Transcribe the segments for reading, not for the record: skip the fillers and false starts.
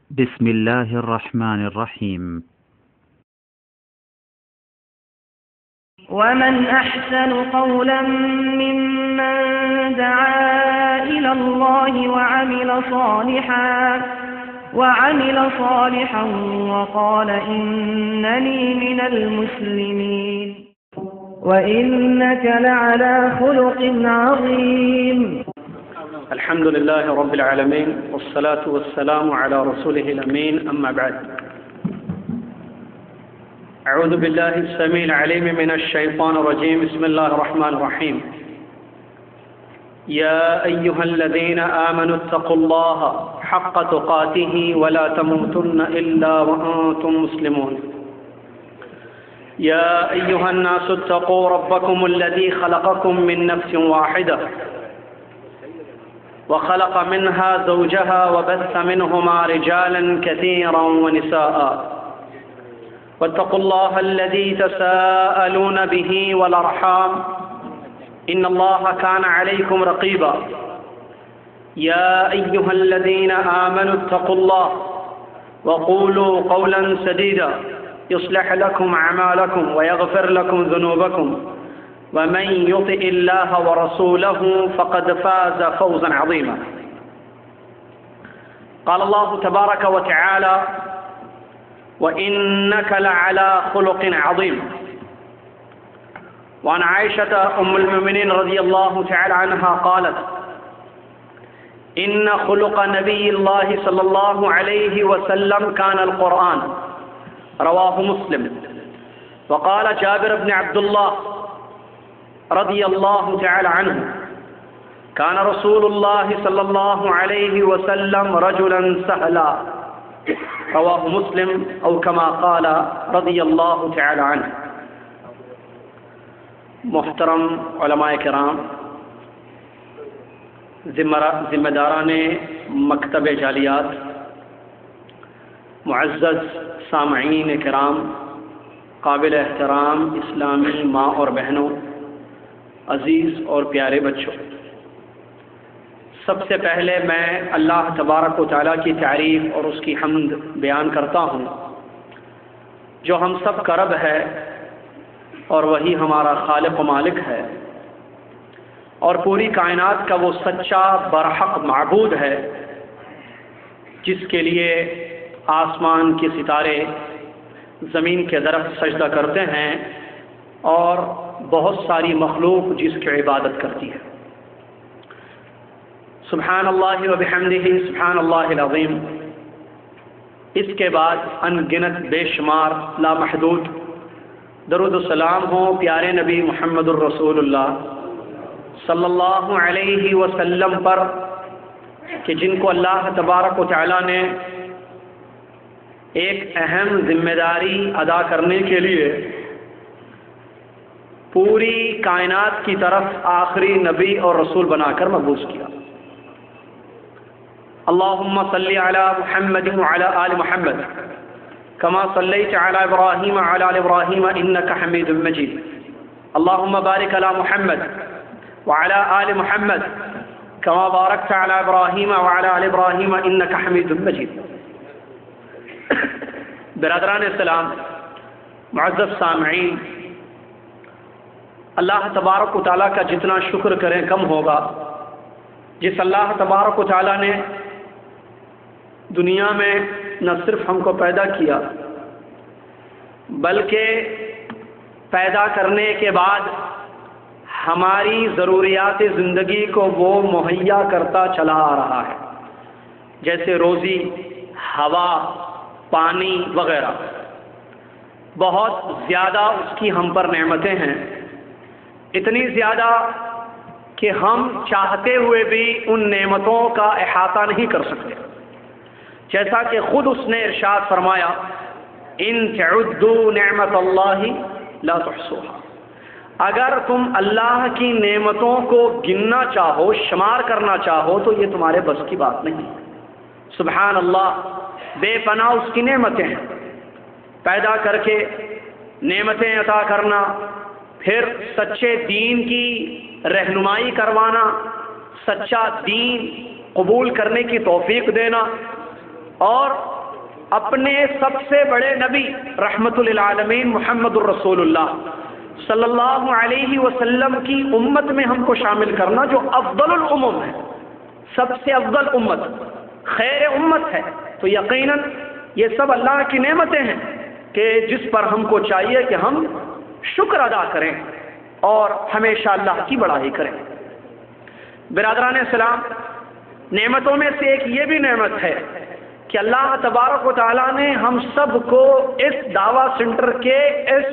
بسم الله الرحمن الرحيم. ومن أحسن قولا ممن دعا إلى الله وعمل صالحا وقال إنني من المسلمين وإنك لعلى خلق عظيم. الحمد لله رب العالمين والصلاة والسلام على رسوله الأمين، أما بعد. أعوذ بالله السميع العليم من الشيطان الرجيم. بسم الله الرحمن الرحيم. يا أيها الذين آمنوا اتقوا الله حق تقاته ولا تموتن إلا وأنتم مسلمون. يا أيها الناس اتقوا ربكم الذي خلقكم من نفس واحدة وخلق منها زوجها وبث منهما رجالا كثيرا ونساء واتقوا الله الذي تساءلون به والأرحام إن الله كان عليكم رقيبا. يا أيها الذين آمنوا اتقوا الله وقولوا قولا سديدا يصلح لكم أعمالكم ويغفر لكم ذنوبكم ومن يطع الله ورسوله فقد فاز فوزا عظيما. قال الله تبارك وتعالى: وإنك لعلى خلق عظيم. وعن عائشة أم المؤمنين رضي الله تعالى عنها قالت: إن خلق نبي الله صلى الله عليه وسلم كان القرآن. رواه مسلم. وقال جابر بن عبد الله رضي الله تعالى عنه: كان رسول الله صلى الله عليه وسلم رجلا سهلا. رواه مسلم او كما قال رضی اللہ تعالی عنہ. محترم علماء کرام، ذمہ داران مکتب جالیات، معزز سامعین کرام، قابل احترام اسلامی ماں اور بہنوں، عزیز اور پیارے بچوں، سب سے پہلے میں اللہ تبارک و تعالیٰ کی تعریف اور اس کی حمد بیان کرتا ہوں جو ہم سب کا رب ہے اور وہی ہمارا خالق و مالک ہے، اور پوری کائنات کا وہ سچا برحق معبود ہے جس کے لیے آسمان کے ستارے زمین کے درخت سجدہ کرتے ہیں اور بہت ساری مخلوق جس کی عبادت کرتی ہے. سبحان اللہ و بحمدہ سبحان اللہ العظیم. اس کے بعد ان گنت بے شمار لامحدود درود و سلام ہو پیارے نبی محمد الرسول اللہ صلی اللہ علیہ وسلم پر کہ جن کو اللہ تبارک و تعالیٰ نے ایک اہم ذمہ داری ادا کرنے کے لیے پوری کائنات کی طرف آخری نبی اور رسول بنا کر مبعوث کیا. اللہم صلی علی محمد وعلی آل محمد کما صلیت علی ابراہیم وعلی آل ابراہیم انک حمید مجید. اللہم بارک علی محمد وعلی آل محمد کما بارکت علی ابراہیم وعلی آل ابراہیم انک حمید مجید. برادران اسلام، معزز سامعین، اللہ تبارک و تعالیٰ کا جتنا شکر کریں کم ہوگا. جس اللہ تبارک و تعالیٰ نے دنیا میں نہ صرف ہم کو پیدا کیا بلکہ پیدا کرنے کے بعد ہماری ضروریات زندگی کو وہ مہیا کرتا چلا آ رہا ہے، جیسے روزی، ہوا، پانی وغیرہ. بہت زیادہ اس کی ہم پر نعمتیں ہیں، اتنی زیادہ کہ ہم چاہتے ہوئے بھی ان نعمتوں کا احاطہ نہیں کر سکتے. جیسا کہ خود اس نے ارشاد فرمایا: ان تعدوا نعمت اللہ لا تحصوها. اگر تم اللہ کی نعمتوں کو گننا چاہو، شمار کرنا چاہو تو یہ تمہارے بس کی بات نہیں. سبحان اللہ، بے پناہ اس کی نعمتیں ہیں. پیدا کر کے نعمتیں عطا کرنا، پھر سچے دین کی رہنمائی کروانا، سچا دین قبول کرنے کی توفیق دینا، اور اپنے سب سے بڑے نبی رحمت للعالمین محمد الرسول اللہ صلی اللہ علیہ وسلم کی امت میں ہم کو شامل کرنا، جو افضل الامم ہے، سب سے افضل امت، خیر امت ہے، تو یقیناً یہ سب اللہ کی نعمتیں ہیں کہ جس پر ہم کو چاہیے کہ ہم شکر ادا کریں اور ہمیشہ اللہ کی بڑائی کریں۔ برادران اسلام، نعمتوں میں سے ایک یہ بھی نعمت ہے کہ اللہ تبارک و تعالیٰ نے ہم سب کو اس دعویٰ سینٹر کے اس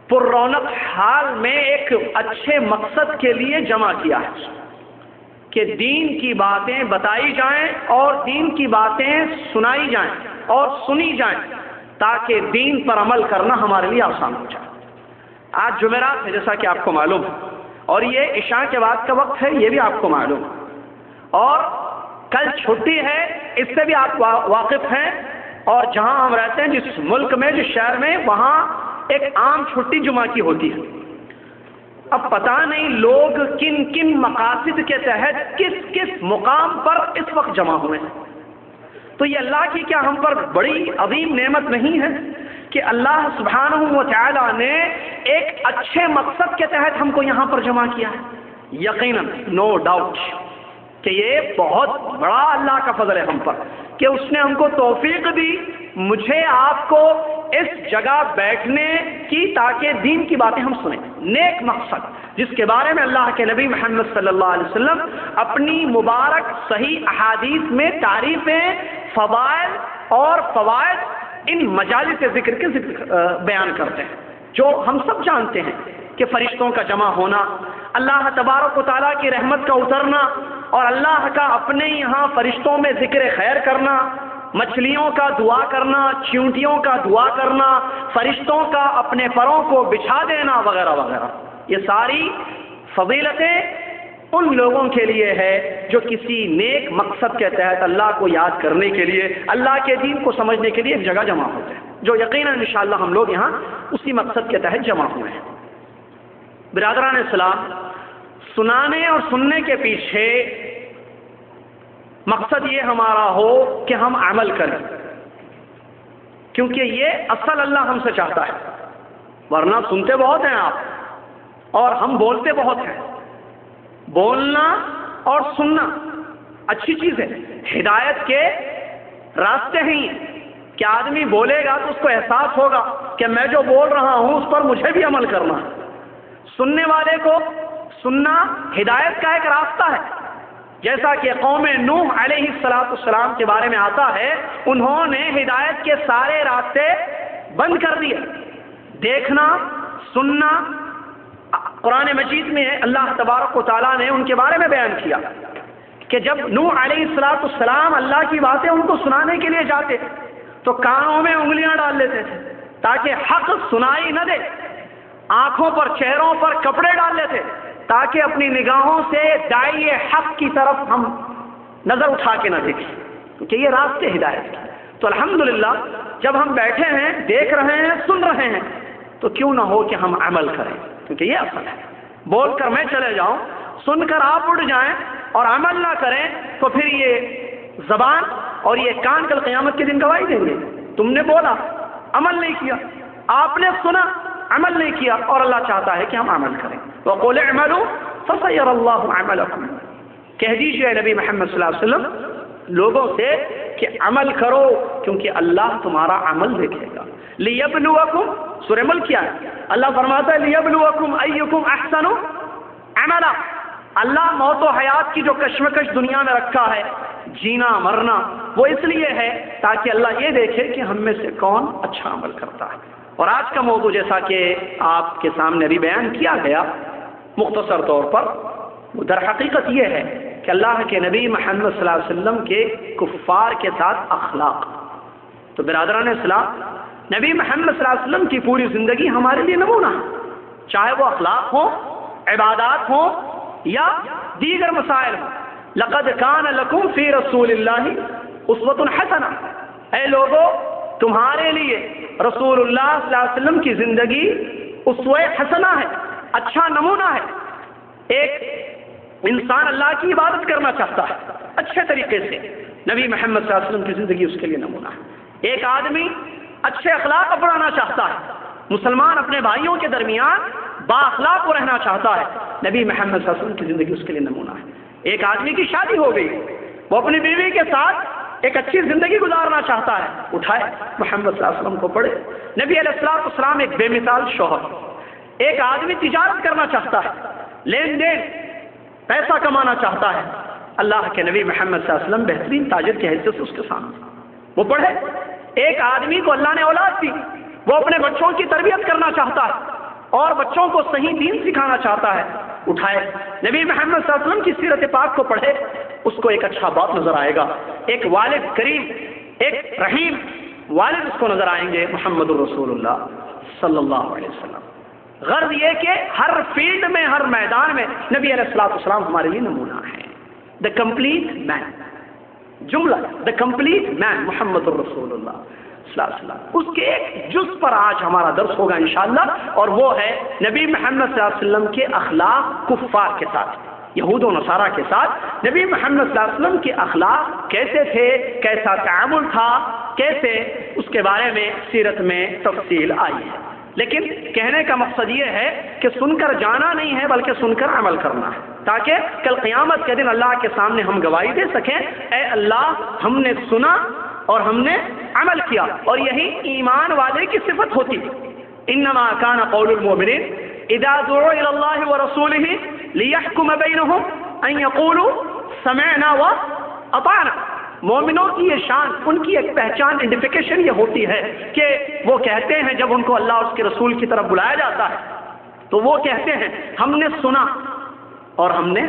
پر رونق حال میں ایک اچھے مقصد کے لیے جمع کیا ہے کہ دین کی باتیں بتائی جائیں اور دین کی باتیں سنائی جائیں اور سنی جائیں تاکہ دین پر عمل کرنا ہمارے لیے آسان ہو جائے۔ آج جمعرات ہے جیسا کہ آپ کو معلوم ہے، اور یہ عشاء کے بعد کا وقت ہے، یہ بھی آپ کو معلوم ہے، اور کل چھٹی ہے، اس سے بھی آپ واقف ہیں، اور جہاں ہم رہتے ہیں، جس ملک میں، جس شہر میں، وہاں ایک عام چھٹی جمعہ کی ہوتی ہے۔ اب پتہ نہیں لوگ کن کن مقاصد کے تحت کس کس مقام پر اس وقت جمع ہوئے ہیں۔ تو یہ اللہ کی کیا ہم پر بڑی عظیم نعمت نہیں ہے کہ اللہ سبحانہ و تعالی نے ایک اچھے مقصد کے تحت ہم کو یہاں پر جمع کیا ہے؟ یقیناً، نو ڈاؤٹ کہ یہ بہت بڑا اللہ کا فضل ہے ہم پر کہ اس نے ہم کو توفیق دی، مجھے آپ کو اس جگہ بیٹھنے کی تاکہ دین کی باتیں ہم سنیں، نیک مقصد جس کے بارے میں اللہ کے نبی محمد صلی اللہ علیہ وسلم اپنی مبارک صحیح احادیث میں تعریفیں، فضائل اور فوائد ان مجالس ذکر کے بیان کرتے ہیں، جو ہم سب جانتے ہیں کہ فرشتوں کا جمع ہونا، اللہ تبارک و تعالیٰ کی رحمت کا اترنا، اور اللہ کا اپنے یہاں فرشتوں میں ذکر خیر کرنا، مچھلیوں کا دعا کرنا، چیونٹیوں کا دعا کرنا، فرشتوں کا اپنے پروں کو بچھا دینا وغیرہ وغیرہ، یہ ساری فضیلتیں ان لوگوں کے لیے ہے جو کسی نیک مقصد کے تحت اللہ کو یاد کرنے کے لیے، اللہ کے دین کو سمجھنے کے لیے ایک جگہ جمع ہوتے ہیں، جو یقیناً انشاءاللہ ہم لوگ یہاں اسی مقصد کے تحت جمع ہوئے ہیں۔ برادران اسلام، سنانے اور سننے کے پیچھے مقصد یہ ہمارا ہو کہ ہم عمل کریں، کیونکہ یہ اصل اللہ ہم سے چاہتا ہے، ورنہ سنتے بہت ہیں آپ اور ہم بولتے بہت ہیں۔ بولنا اور سننا اچھی چیز ہے، ہدایت کے راستے ہیں کہ آدمی بولے گا تو اس کو احساس ہوگا کہ میں جو بول رہا ہوں اس پر مجھے بھی عمل کرنا ہے۔ سننے والے کو سننا ہدایت کا ایک راستہ ہے، جیسا کہ قوم نوح علیہ السلام کے بارے میں آتا ہے، انہوں نے ہدایت کے سارے راستے بند کر دیے۔ دیکھنا، سننا، قرآن مجید میں اللہ تبارک و تعالیٰ نے ان کے بارے میں بیان کیا کہ جب نوح علیہ السلام اللہ کی باتیں ان کو سنانے کے لیے جاتے تو کانوں میں انگلیاں ڈال لیتے تھے تاکہ حق سنائی نہ دے، آنکھوں پر، چہروں پر کپڑے ڈال لیتے تاکہ اپنی نگاہوں سے داعی حق کی طرف ہم نظر اٹھا کے نہ دیکھیں، کیونکہ یہ راستے ہدایت کے۔ تو الحمدللہ جب ہم بیٹھے ہیں، دیکھ رہے ہیں، سن رہے ہیں، تو کیوں نہ ہو کہ ہم عمل کریں، کیونکہ یہ اصل ہے۔ بول کر میں چلے جاؤں، سن کر آپ اٹھ جائیں اور عمل نہ کریں تو پھر یہ زبان اور یہ کان کل قیامت کے دن گواہی دیں گے، تم نے بولا، عمل نہیں کیا، آپ نے سنا، عمل نہیں کیا، اور اللہ چاہتا ہے کہ ہم عمل کریں۔ وَقُلِ اعْمَلُوا فَسَيَرَى اللَّهُ عَمَلَكُمْ، کہہ دیجئے نبی محمد صلی اللہ علیہ وسلم لوگوں سے کہ عمل کرو کیونکہ اللہ تمہارا عمل دیکھے گا۔ لِيَبْلُوَكُمْ، سورہ ملک کیا ہے؟ اللہ فرماتا ہے لِيَبْلُوَكُمْ أَيُّكُمْ أَحْسَنُ عَمَلًا، اللہ موت و حیات کی جو کشمکش دنیا میں رکھا ہے، جینا مرنا، وہ اس لیے ہے تاکہ اللہ یہ دیکھے کہ ہم میں سے کون اچھا عمل کرتا ہے۔ اور آج کا موضوع جیسا کہ آپ کے سامنے ابھی بیان کیا گیا مختصر طور پر، وہ در حقیقت یہ ہے کہ اللہ کے نبی محمد صلی اللہ علیہ وسلم کے کفار کے ساتھ اخلاق۔ تو برادران اسلام، نبی محمد صلی اللہ علیہ وسلم کی پوری زندگی ہمارے لیے نمونہ ہے، چاہے وہ اخلاق ہوں، عبادات ہوں یا دیگر مسائل ہوں۔ لقد کان لکم فی رسول اللہ اسوۃ حسنہ، اے لوگو تمہارے لیے رسول اللہ صلی اللہ علیہ وسلم کی زندگی اسوہ حسنہ ہے، اچھا نمونہ ہے۔ ایک انسان اللہ کی عبادت کرنا چاہتا ہے اچھے طریقے سے، نبی محمد صلی اللہ علیہ وسلم کی زندگی اس کے لیے نمونہ ہے۔ ایک آدمی اچھے اخلاق اپنانا چاہتا ہے، مسلمان اپنے بھائیوں کے درمیان با اخلاق رہنا چاہتا ہے، نبی محمد صلی اللہ علیہ وسلم کی زندگی اس کے لیے نمونہ ہے۔ ایک آدمی کی شادی ہو گئی، وہ اپنی بیوی کے ساتھ ایک اچھی زندگی گزارنا چاہتا ہے، اٹھائے محمد صلی اللہ علیہ وسلم کو پڑھے۔ نبی علیہ السلام ایک بے مثال شوہر۔ ایک آدمی تجارت کرنا چاہتا ہے، لین دین پیسہ کمانا چاہتا ہے، اللہ کے نبی محمد صلی اللہ علیہ وسلم بہترین تاجر کی حیثیت سے اس کے سامنے وہ پڑھے۔ ایک آدمی کو اللہ نے اولاد دی، وہ اپنے بچوں کی تربیت کرنا چاہتا ہے اور بچوں کو صحیح دین سکھانا چاہتا ہے، اٹھائے نبی محمد صلی اللہ علیہ وسلم کی سیرت پاک کو پڑھے، اس کو ایک اچھا باپ نظر آئے گا، ایک والد کریم، ایک رحیم والد اس کو نظر آئیں گے، محمد الرسول اللہ صلی اللہ علیہ وسلم۔ غرض یہ کہ ہر فیلڈ میں، ہر میدان میں نبی علیہ السلام ہمارے لیے نمونہ ہے۔ دا کمپلیٹ مین، جملہ دا کمپلیٹ مین محمد الرسول اللہ صلی اللہ علیہ وسلم۔ اس کے ایک جز پر آج ہمارا درس ہوگا انشاءاللہ، اور وہ ہے نبی محمد صلی اللہ علیہ وسلم کے اخلاق کفار کے ساتھ، یہود و نصارہ کے ساتھ نبی محمد صلی اللہ علیہ وسلم کے اخلاق کیسے تھے، کیسا تعامل تھا، کیسے اس کے بارے میں سیرت میں تفصیل آئی ہے۔ لیکن کہنے کا مقصد یہ ہے کہ سن کر جانا نہیں ہے بلکہ سن کر عمل کرنا ہے، تاکہ کل قیامت کے دن اللہ کے سامنے ہم گواہی دے سکیں، اے اللہ ہم نے سنا اور ہم نے عمل کیا، اور یہی ایمان والے کی صفت ہوتی ہے۔ انما کان قول المؤمنین اذا دعوا الى اللہ ورسولہ لیحکم بینہم ان یقولوا سمعنا واطعنا۔ مومنوں کی یہ شان، ان کی ایک پہچان، آئیڈینٹیفیکیشن یہ ہوتی ہے کہ وہ کہتے ہیں جب ان کو اللہ اور اس کے رسول کی طرف بلایا جاتا ہے تو وہ کہتے ہیں ہم نے سنا اور ہم نے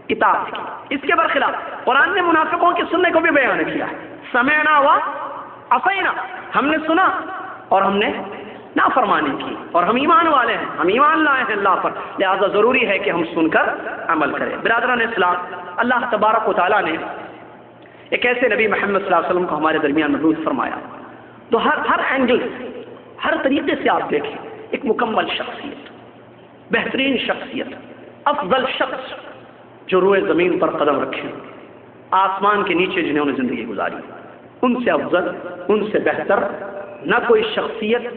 اطاعت کی۔ اس کے برخلاف قرآن نے منافقوں کے سننے کو بھی بیان کیا ہے، سمعنا وعصینا، ہم نے سنا اور ہم نے نافرمانی کی، اور ہم ایمان والے ہیں، ہم ایمان لائے ہیں اللہ پر، لہذا ضروری ہے کہ ہم سن کر عمل کریں۔ برادران اسلام، اللہ تبارک و تعالیٰ نے ایک ایسے نبی محمد صلی اللہ علیہ وسلم کو ہمارے درمیان مبعوث فرمایا تو ہر اینگل، ہر طریقے سے آپ دیکھیں، ایک مکمل شخصیت، بہترین شخصیت، افضل شخص جو روئے زمین پر قدم رکھے، آسمان کے نیچے جنہوں نے زندگی گزاری، ان سے افضل، ان سے بہتر نہ کوئی شخصیت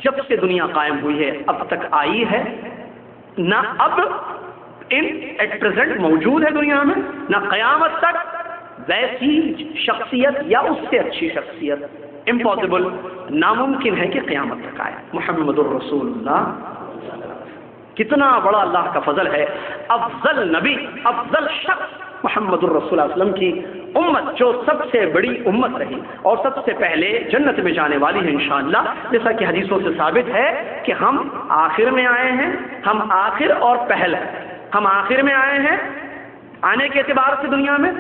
جب سے دنیا قائم ہوئی ہے اب تک آئی ہے، نہ اب ایٹ پریزنٹ موجود ہے دنیا میں، نہ قیامت تک ویسی شخصیت یا اس سے اچھی شخصیت امپاسبل، ناممکن ہے کہ قیامت تک آئے۔ محمد الرسول اللہ، کتنا بڑا اللہ کا فضل ہے، افضل نبی، افضل شخص محمد الرسول صلی اللہ علیہ وسلم کی امت، جو سب سے بڑی امت رہی اور سب سے پہلے جنت میں جانے والی ہے انشاءاللہ، جیسا کہ حدیثوں سے ثابت ہے کہ ہم آخر میں آئے ہیں، ہم آخر اور پہل ہیں، ہم آخر میں آئے ہیں آنے کے اعتبار سے دنیا میں،